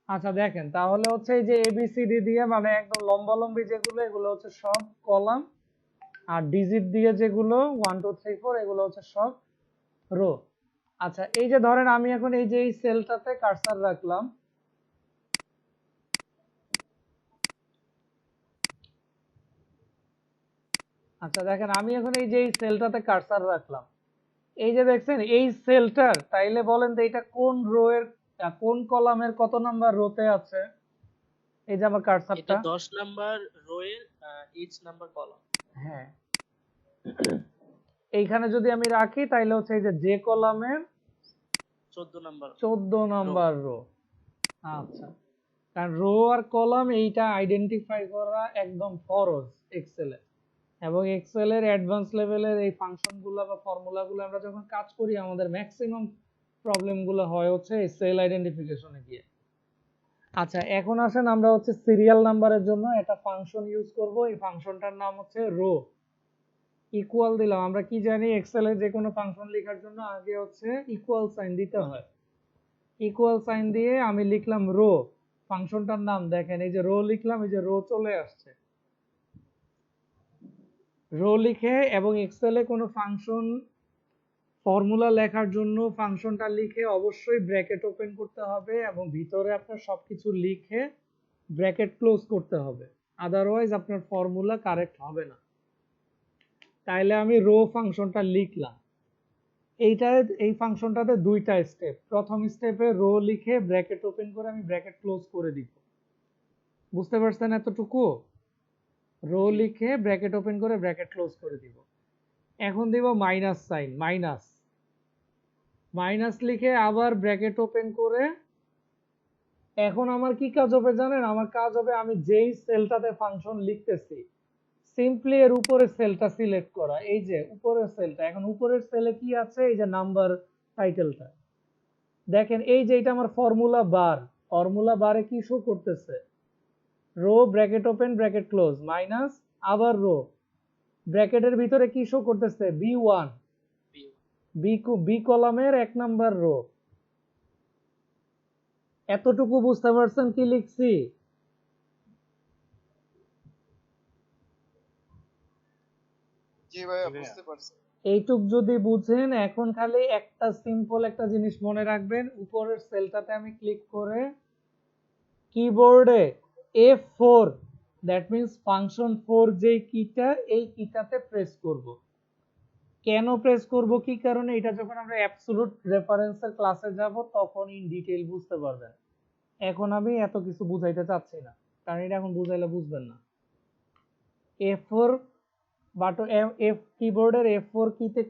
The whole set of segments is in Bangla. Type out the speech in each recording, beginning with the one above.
আচ্ছা দেখেন, তাহলে হচ্ছে এই যে এবিসিডি দিয়ে মানে একদম লম্বালম্বি যেগুলো, এগুলো হচ্ছে সব কলাম, আর ডিজিট দিয়ে যেগুলো 1 2 3 4 এগুলো হচ্ছে সব রো। আচ্ছা এই যে ধরেন আমি এখন এই যে এই সেলটাতে কার্সার রাখলাম, আচ্ছা দেখেন আমি এখন এই যে এই সেলটাতে কার্সার রাখলাম, এই যে দেখছেন এই সেলটার, তাইলে বলেন তো এটা কোন রো এর কোন কলামের কত নাম্বার রোতে আছে? এই যে আমার এটা কার্সারটা, 10 নাম্বার রো এর এইচ নাম্বার কলাম। হ্যাঁ এইখানে যদি আমি রাখি তাইলে হচ্ছে এই যে যে কলামের 14 নাম্বার 14 রো। Number rho. আচ্ছা, কারণ রো আর কলাম এইটা আইডেন্টিফাই করা একদম ফরজ এক্সেলে, এবং এক্সেল এর অ্যাডভান্স লেভেলের এই ফাংশনগুলো বা ফর্মুলাগুলো আমরা যখন কাজ করি আমাদের ম্যাক্সিমাম প্রবলেমগুলো হয় হচ্ছে এই সেল আইডেন্টিফিকেশনে গিয়ে। আচ্ছা এখন আসেন আমরা হচ্ছে সিরিয়াল নাম্বারের জন্য একটা ফাংশন ইউজ করব, এই ফাংশনটার নাম হচ্ছে রো। ইকুয়াল দিলাম, আমরা কি জানি এক্সেল এর যে কোনো ফাংশন লেখার জন্য আগে হচ্ছে ইকুয়াল সাইন দিতে হয়। ইকুয়াল সাইন দিয়ে আমি লিখলাম রো, ফাংশনটার নাম দেখেন এই যে রো লিখলাম, এই যে রো চলে আসছে। রো লিখে এবং এক্সেলে কোনো ফাংশন ফর্মুলা লেখার জন্য ফাংশনটা লিখে অবশ্যই ব্র্যাকেট ওপেন করতে হবে এবং ভিতরে আপনার সবকিছু লিখে ব্র্যাকেট ক্লোজ করতে হবে, আদারওয়াইজ আপনার ফর্মুলা কারেক্ট হবে না। তাইলে আমি রো ফাংশনটা লিখলাম, এইটা এই ফাংশনটাতে দুইটা স্টেপ। প্রথম স্টেপে রো লিখে ব্র্যাকেট ওপেন করে আমি ব্র্যাকেট ক্লোজ করে দিব, বুঝতে পারছেন এতটুকু? রো জি। লিখে ব্র্যাকেট ওপেন করে ব্র্যাকেট ক্লোজ করে দিব। এখন দিব মাইনাস সাইন, মাইনাস, মাইনাস লিখে আবার ব্র্যাকেট ওপেন করে, এখন আমার কি কাজ হবে জানেন? আমার কাজ হবে আমি যেই সেলটাতে ফাংশন লিখতেছি সিম্পলি এর উপরের সেলটা সিলেক্ট করা, এই যে উপরের সেলটা, এখন উপরের সেলে কি আছে? এই যে নাম্বার টাইটেলটা দেখেন, এই যে এটা আমার ফর্মুলা বার, ফর্মুলা বারে কি শো করতেছে? Row bracket open bracket close minus আবার রো, ব্র্যাকেটের ভিতরে কি শো করতেছে? বি1, বি কলামের 1 নাম্বার রো। এতটুকু বুঝতে পারছেন কি লিখছি? জি ভাইয়া বুঝতে পারছি। এইটুক যদি বুঝেন, এখন খালি একটা সিম্পল একটা জিনিস মনে রাখবেন, উপরের সেলটাতে আমি ক্লিক করে কিবোর্ডে F4, দ্যাট মিন্স ফাংশন 4 যেই কিটা, এই কিটাতে প্রেস করব। কেন প্রেস করব, কি কারণে, এটা যখন আমরা অ্যাবসলিউট রেফারেন্সের ক্লাসে যাব তখন ইন ডিটেইল বুঝতে পারবেন। এখন আমি এত কিছু বুঝাইতে চাচ্ছি না, কারণ এটা এখন বুঝাইলে বুঝবেন না। F4 বাটন, এফ কিবোর্ডের F4 কিতে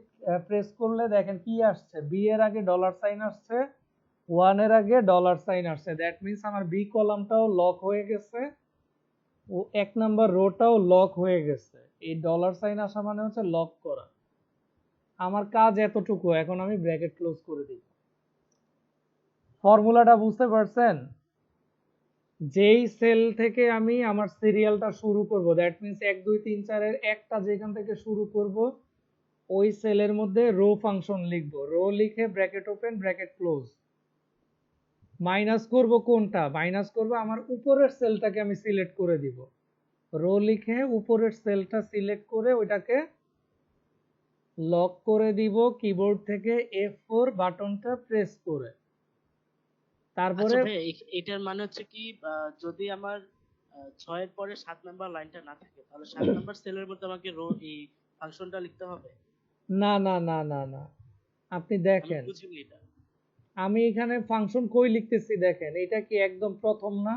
প্রেস করলে দেখেন কি আসছে, বি এর আগে ডলার সাইন আসছে, 1 এর আগে ডলার সাইন আসছে, দ্যাট মিন্স আমার বি কলামটাও লক হয়ে গেছে ও 1 নাম্বার রোটাও লক হয়ে গেছে। এই ডলার সাইন আসা মানে হচ্ছে লক করা। আমার কাজ এতটুকু, এখন আমি ব্র্যাকেট ক্লোজ করে দিই। ফর্মুলাটা বুঝতে পারছেন? যেই সেল থেকে আমি আমার সিরিয়ালটা শুরু করব, দ্যাট মিন্স 1 2 3 4 এর একটা যেখান থেকে শুরু করব, ওই সেলের মধ্যে রো ফাংশন লিখব, রো লিখে bracket open bracket close. Minus করব কোনটা? মাইনাস করব আমার উপরের সেলটাকে আমি সিলেক্ট করে দিব, রো লিখে উপরের সেলটা সিলেক্ট করে ওইটাকে লক করে দিব কিবোর্ড থেকে F4 বাটনটা প্রেস করে। আচ্ছা তারপরে ভাই, এটার মানে হচ্ছে কি, যদি আমার 6 এর পরে 7 নাম্বার লাইনটা না থাকে তাহলে 7 নাম্বার সেলের মধ্যে আমাকে রো এই ফাংশনটা লিখতে হবে? না না না না না, আপনি আমি দেখেন বুঝিনি এটা। আমি এখানে ফাংশন কই লিখতেছি, দেখেন এটা কি একদম প্রথম না?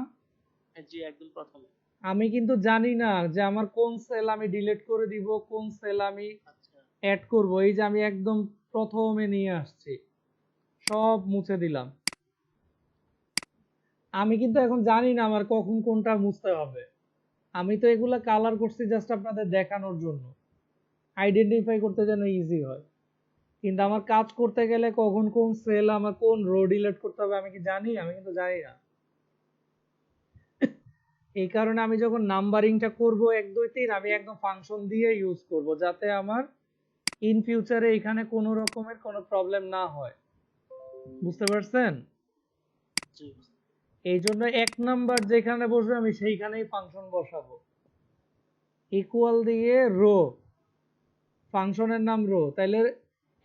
হ্যাঁ, জি একদম প্রথমে। আমি কিন্তু জানি না যে আমার কোন সেল আমি ডিলিট করে দিব, কোন সেল আমি আচ্ছা। অ্যাড করব। এই যে আমি একদম প্রথমে নিয়ে আসছি, সব মুছে দিলাম। আমি কিন্তু এখন জানি না আমার কখন কোনটা মুছতে হবে। আমি তো এগুলা কালার করছি জাস্ট আপনাদের দেখানোর জন্য, আইডেন্টিফাই করতে যেন ইজি হয়। কিন্তু আমার কাজ করতে গেলে কখন কোন সেল আমার কোন রো ডিলিট করতে হবে আমি কি জানি? আমি কিন্তু জানি না। এই কারণে আমি যখন নাম্বারিংটা করব 1 2 3, আমি একদম ফাংশন দিয়ে ইউজ করব, যাতে আমার ইন ফিউচারে এখানে কোনো রকমের কোনো প্রবলেম না হয়। বুঝতে পারছেন? জি। এই জন্য 1 নাম্বার যেখানে বসবে আমি সেইখানেই ফাংশন বসাবো। ইকুয়াল দিয়ে রো, ফাংশনের নাম রো। তাইলে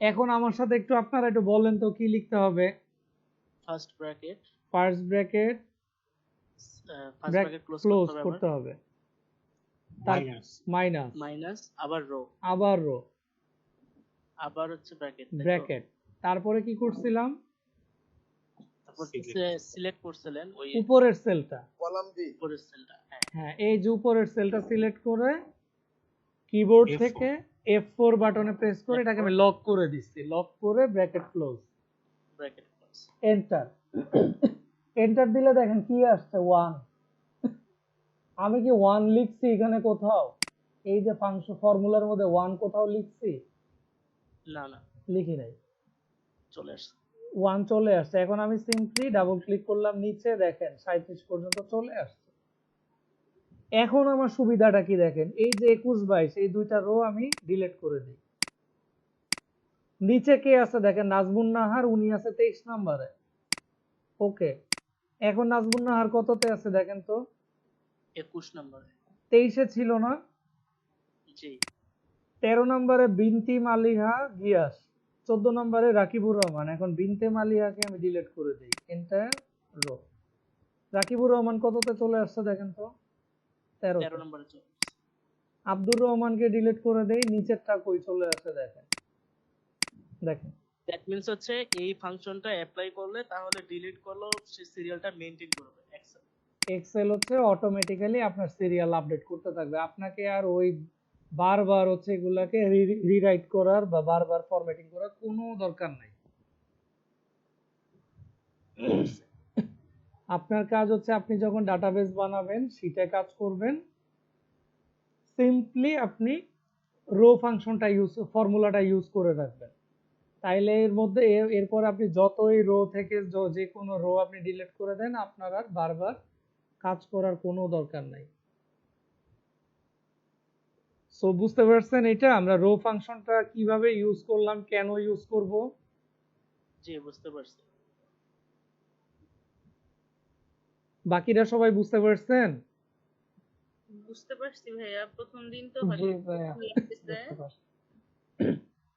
এখন আমার সাথে একটু আপনারা একটু বলেন তো কি লিখতে হবে। First bracket, first bracket first bracket close close করতে হবে, করতে হবে, তার মাইনাস, মাইনাস আবার রো, আবার রো, আবার হচ্ছে ব্র্যাকেট, ব্র্যাকেট। তারপরে কি করছিলাম, তারপর সিলেক্ট করছিলেন ওই উপরের সেলটা, কলাম বি, উপরের সেলটা। হ্যাঁ এই যে উপরের সেলটা সিলেক্ট করে কিবোর্ড থেকে F4 বাটনে প্রেস করে এটাকে আমি লক করে দিচ্ছি, লক করে bracket close, bracket close, enter. Enter দিলে দেখেন কি আসছে 1। আমি কি 1 লিখছি এখানে কোথাও, এই যে ফাংশন ফর্মুলার মধ্যে 1 কোথাও লিখছি? না না, লিখি নাই, চলে আসছে 1 চলে আসছে। এখন আমি সিম্পলি ডাবল ক্লিক করলাম নিচে, দেখেন 37 পর্যন্ত চলে আসছে। এখন আমার সুবিধাটা কি দেখেন, এই যে 21 22 এই দুইটা রো আমি ডিলিট করে দিই। নিচে কে আছে দেখেন, নাজমুন নাহার, উনি আছে 23 নম্বরে। ওকে, এখন নাজমুন নাহার কততে আছে দেখেন তো, 21 নম্বরে। 23 এ ছিল না? জি। 13 নম্বরে বিনতি মালিহা গিয়াস, 14 নম্বরে রাকিবুর রহমান। এখন বিনতে মালিহাকে আমি ডিলিট করে দিই, এন্টার রো। রাকিবুর রহমান কততে চলে আসছে দেখেন তো, 13 নম্বরে চলে। আব্দুর রহমানকে ডিলিট করে দেই, নিচেরটা কই চলে আসে দেখেন, দেখেন। দ্যাট মিন্স হচ্ছে এই ফাংশনটা অ্যাপ্লাই করলে তাহলে ডিলিট করলেও সেই সিরিয়ালটা মেইনটেইন করবে এক্সেল। এক্সেল হচ্ছে অটোমেটিক্যালি আপনার সিরিয়াল আপডেট করতে থাকবে, আপনাকে আর ওই বারবার হচ্ছে এগুলাকে রিরাইট করার বা বারবার ফরম্যাটিং করার কোনো দরকার নাই। আপনার কাজ হচ্ছে আপনি যখন ডাটাবেস বানাবেন সেটাই কাজ করবেন, সিম্পলি আপনি রো ফাংশনটা ফর্মুলাটা ইউজ করে রাখবেন। তাইলে এর মধ্যে এরপর আপনি যতই রো থেকে যে কোনো রো আপনি ডিলিট করে দেন, আপনার আর বারবার কাজ করার কোনো দরকার নাই। সো বুঝতে পারছেন এটা আমরা রো ফাংশনটা কিভাবে ইউজ করলাম, কেন ইউজ করব? জি বুঝতে পারছি। বাকিরা সবাই বুঝতে পারছেন? বুঝতে পারছি ভাইয়া, প্রথম দিন তো জি ভাইয়া, লাগতেছে। বুঝতে পারছি।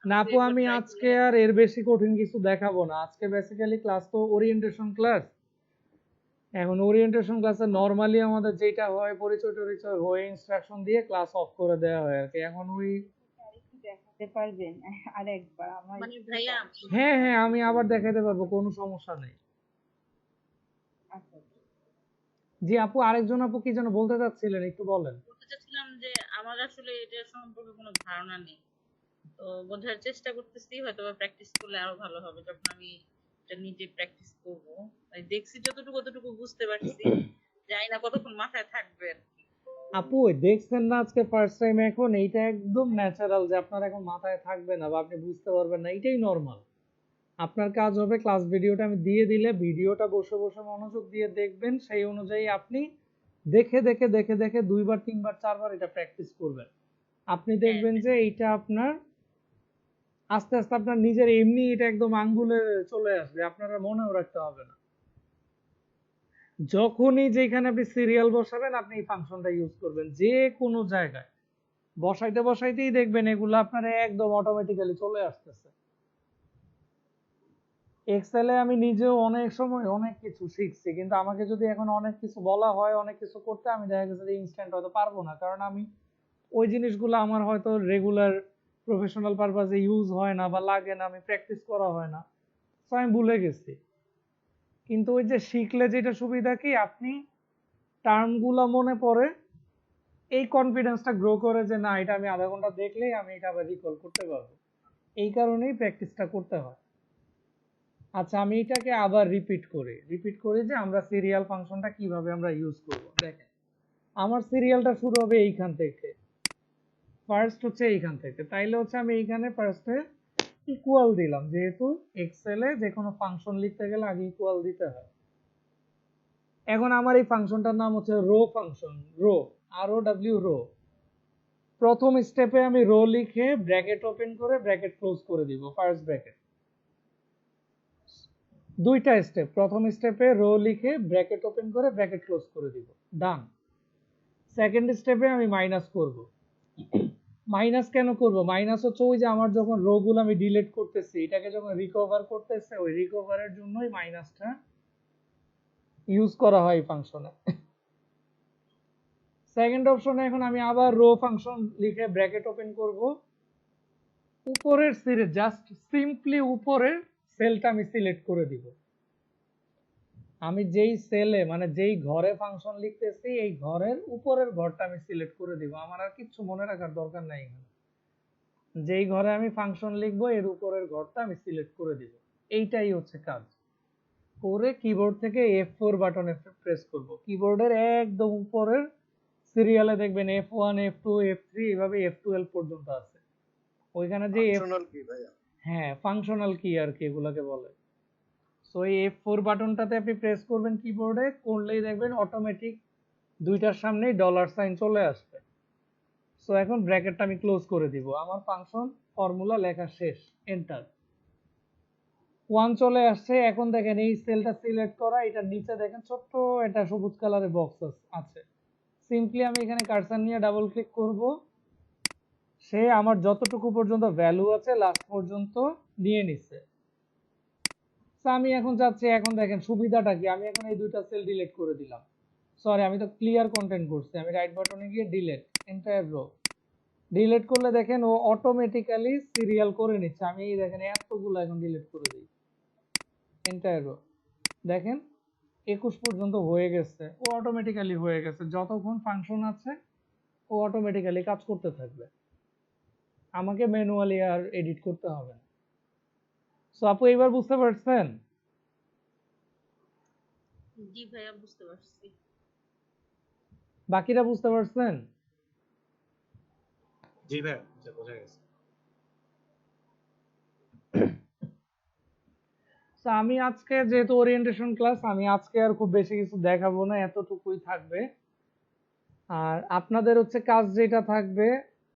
না আপু, আমি আজকে আর এর বেশি কঠিন কিছু দেখাবো না। আজকে বেসিক্যালি ক্লাস তো ওরিয়েন্টেশন ক্লাস। এখন ওরিয়েন্টেশন ক্লাসে নরমালি আমাদের যেটা হয় পরিচয় টরিচয় হয়ে ইনস্ট্রাকশন দিয়ে ক্লাস অফ করে দেওয়া হয় আর কি। এখন ওই একটু দেখাতে পারবেন আরেকবার আমার? মানে ভাইয়া হ্যাঁ হ্যাঁ আমি আবার দেখাতে পারবো, কোনো সমস্যা নেই। আচ্ছা জি আপু, আরেকজন আপু কি যেন বলতে চাচ্ছিলেন, একটু বলেন। বলতে চাচ্ছিলাম যে আমার আসলে এটা সম্পর্কে কোনো ধারণা নেই, তো বোঝার চেষ্টা করতেছি, হয়তো বা প্র্যাকটিস করলে আরো ভালো হবে যখন আমি এটা নিজে প্র্যাকটিস করব। তাই দেখছি যতটুকু ততটুকু বুঝতে পারছি, জানি না কতক্ষণ মাথায় থাকবে আর কি। আপু ওই দেখছেন না আজকে ফার্স্ট টাইম, এখন এইটা একদম ন্যাচারাল যে আপনার এখন মাথায় থাকবে না বা আপনি বুঝতে পারবেন না, এটাই নর্মাল। আপনার কাজ হবে ক্লাস ভিডিওটা আমি দিয়ে দিলে ভিডিওটা বসে বসে মনোযোগ দিয়ে দেখবেন, সেই অনুযায়ী আপনি দেখে দেখে দেখে দেখে 2 বার 3 বার 4 বার এটা প্র্যাকটিস করবেন। আপনি দেখবেন যে এইটা আপনার আস্তে আস্তে আপনার নিজের এমনি এটা একদম আঙ্গুলে চলে আসবে, আপনারা মনেও রাখতে হবে না। যখনই যেখানে আপনি সিরিয়াল বসাবেন আপনি এই ফাংশনটা ইউজ করবেন, যে কোনো জায়গায় বসাইতে বসাইতেই দেখবেন এগুলো আপনার একদম অটোমেটিক্যালি চলে আসতেছে। এক্সেলে আমি নিজেও অনেক সময় অনেক কিছু শিখছি, কিন্তু আমাকে যদি এখন অনেক কিছু বলা হয় অনেক কিছু করতে, আমি দেখা গেছে যে ইনস্ট্যান্ট হয়তো পারবো না, কারণ আমি ওই জিনিসগুলো আমার হয়তো রেগুলার প্রফেশনাল পারপাজে ইউজ হয় না বা লাগে না, আমি প্র্যাকটিস করা হয় না, তো আমি ভুলে গেছি। কিন্তু ওই যে শিখলে যেটা সুবিধা কি, আপনি টার্মগুলো মনে পড়ে, এই কনফিডেন্সটা গ্রো করে যে না এটা আমি আধা ঘন্টা দেখলেই আমি এটা আবার রিকল করতে পারবো। এই কারণেই প্র্যাকটিসটা করতে হয়। আচ্ছা আমি এটাকে আবার রিপিট করি যে আমরা সিরিয়াল ফাংশনটা কিভাবে আমরা ইউজ করব। দেখেন আমার সিরিয়ালটা শুরু হবে এইখান থেকে, ফার্স্ট হচ্ছে এইখান থেকে, তাইলে হচ্ছে আমি এইখানে ফার্স্টে ইকুয়াল দিলাম, যেহেতু এক্সেলে যে কোনো ফাংশন লিখতে গেলে আগে ইকুয়াল দিতে হয়। এখন আমার এই ফাংশনটার নাম হচ্ছে row function, row, ROW row. প্রথম স্টেপে আমি রো লিখে ব্র্যাকেট ওপেন করে ব্র্যাকেট ক্লোজ করে দিব, ফার্স্ট ব্র্যাকেট। দুইটা স্টেপ, প্রথম স্টেপে রো লিখে ব্র্যাকেট ওপেন করে ব্র্যাকেট ক্লোজ করে দিব, ডান। সেকেন্ড স্টেপে আমি মাইনাস করব। মাইনাস কেন করব? মাইনাস হচ্ছে ওই যে আমার যখন রো গুলো আমি ডিলিট করতেছি, এটাকে যখন রিকভার করতেছে, ওই রিকভারের জন্যই মাইনাসটা ইউজ করা হয় ফাংশনে। সেকেন্ড অপশনে এখন আমি আবার রো ফাংশন লিখে ব্র্যাকেট ওপেন করব, উপরের সিরিজ জাস্ট সিম্পলি উপরের সেলটা আমি সিলেক্ট করে দিব। আমি যেই সেলে মানে যেই ঘরে ফাংশন লিখতেছি এই ঘরের উপরের ঘরটা আমি সিলেক্ট করে দিব, আমার আর কিছু মনে রাখার দরকার নাই। এখানে যেই ঘরে আমি ফাংশন লিখবো এর উপরের ঘরটা আমি সিলেক্ট করে দিব, এইটাই হচ্ছে কাজ। করে কিবোর্ড থেকে F4 বাটনে প্রেস করব, কিবোর্ডের একদম উপরের সিরিয়ালে দেখবেন F1 F2 F3 এভাবে F12 পর্যন্ত আছে। ওইখানে যে ফাংশনাল কি ভাইয়া? হ্যাঁ ফাংশনাল কি আর কি এগুলাকে বলে। সো এই F4 বাটনটাতে আপনি প্রেস করবেন কিবোর্ডে, করলেই দেখবেন অটোমেটিক দুইটার সামনেই ডলার সাইন চলে আসবে। সো এখন ব্র্যাকেটটা আমি ক্লোজ করে দিব, আমার ফাংশন ফর্মুলা লেখা শেষ, এন্টার। 1 চলে আসছে। এখন দেখেন এই সেলটা সিলেক্ট করা, এটার নিচে দেখেন ছোট্ট একটা সবুজ কালারের বক্স আছে। সিম্পলি আমি এখানে কার্সার নিয়ে ডাবল ক্লিক করব, সে আমার যতটুকু পর্যন্ত ভ্যালু আছে লাস্ট পর্যন্ত নিয়ে নিচ্ছে। আমি এখন চাচ্ছি, এখন দেখেন সুবিধাটা কি, আমি এখন এই দুইটা সেল ডিলিট করে দিলাম। সরি, আমি তো ক্লিয়ার কন্টেন্ট করছি, আমি রাইট বাটনে গিয়ে ডিলিট এন্টায়ার রো ডিলিট করলে দেখেন ও অটোমেটিক্যালি সিরিয়াল করে নিচ্ছে। আমি এই দেখেন এতগুলো এখন ডিলিট করে দিই, এন্টায়ার রো দেখেন 21 পর্যন্ত হয়ে গেছে, ও অটোমেটিক্যালি হয়ে গেছে। যতক্ষণ ফাংশন আছে ও অটোমেটিক্যালি কাজ করতে থাকবে, আমাকে ম্যানুয়ালি আর এডিট করতে হবে না। সো আপু এবার বুঝতে পারছেন? জি ভাইয়া বুঝতে পারছি। বাকিরা বুঝতে পারছেন? জি ভাইয়া, বোঝা গেছে। আমি আজকে যেহেতু ওরিয়েন্টেশন ক্লাস, আমি আজকে আর খুব বেশি কিছু দেখাবো না, এতটুকুই থাকবে। আর আপনাদের হচ্ছে কাজ যেটা থাকবে,